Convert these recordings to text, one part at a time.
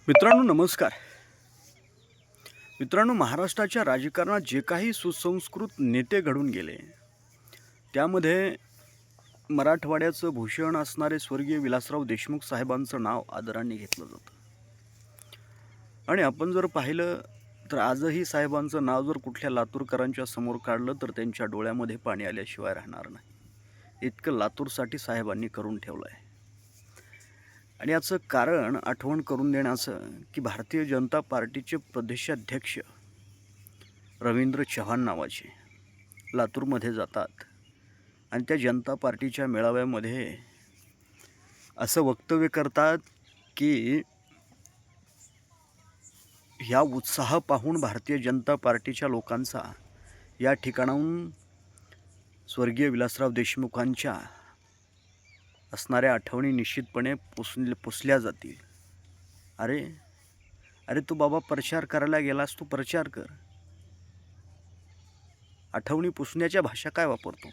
मित्रांनो नमस्कार. मित्रांनो, महाराष्ट्राच्या राजकारणात जे काही सुसंस्कृत नेते घडून गेले त्यामध्ये मराठवाड्याचं भूषण असणारे स्वर्गीय विलासराव देशमुख साहेबांचं नाव आदराने घेतलं जातं. आणि आपण जर पाहिलं तर आजही साहेबांचं नाव जर कुठल्या लातूरकरांच्या समोर काढलं तर त्यांच्या डोळ्यामध्ये पाणी आल्याशिवाय राहणार नाही. इतकं लातूरसाठी साहेबांनी करून ठेवलं आहे. आणि याचं कारण आठवण करून देण्याचं की भारतीय जनता पार्टीचे प्रदेशाध्यक्ष रवींद्र चव्हाण नावाचे लातूरमध्ये जातात आणि त्या जनता पार्टीच्या मेळाव्यामध्ये असं वक्तव्य करतात की ह्या उत्साह पाहून भारतीय जनता पार्टीच्या लोकांचा या ठिकाणाहून स्वर्गीय विलासराव देशमुखांच्या असणाऱ्या आठवणी निश्चितपणे पुसल्या जातील. अरे तू बाबा प्रचार करायला गेलास, तू प्रचार कर. आठवणी पुसण्याच्या भाषा काय वापरतो?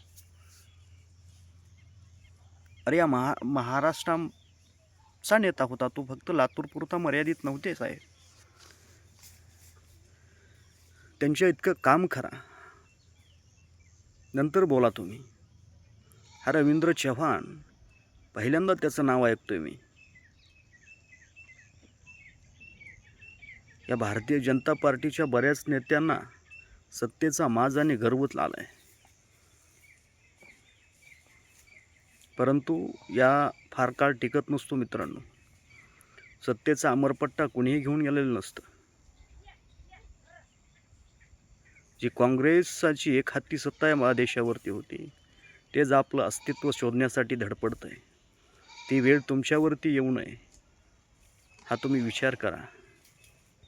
अरे या महाराष्ट्राचा नेता होता, तू फक्त लातूरपुरता मर्यादित नव्हते साहेब. त्यांच्या इतकं काम करा, नंतर बोला तुम्ही. हा रवींद्र चव्हाण, पहिल्यांदा त्याचं नाव ऐकतोय मी. या भारतीय जनता पार्टीच्या बऱ्याच नेत्यांना सत्तेचा माज आणि गर्व आलाय, परंतु या फार काळ टिकत नसतो मित्रांनो. सत्तेचा अमरपट्टा कुणीही घेऊन गेलेलं नसतं. जी काँग्रेसची एक हाती सत्ता या देशावरती होती, तेच आपलं अस्तित्व शोधण्यासाठी धडपडत आहे. ती वेळ तुमच्यावरती येऊ नये हा तुम्ही विचार करा.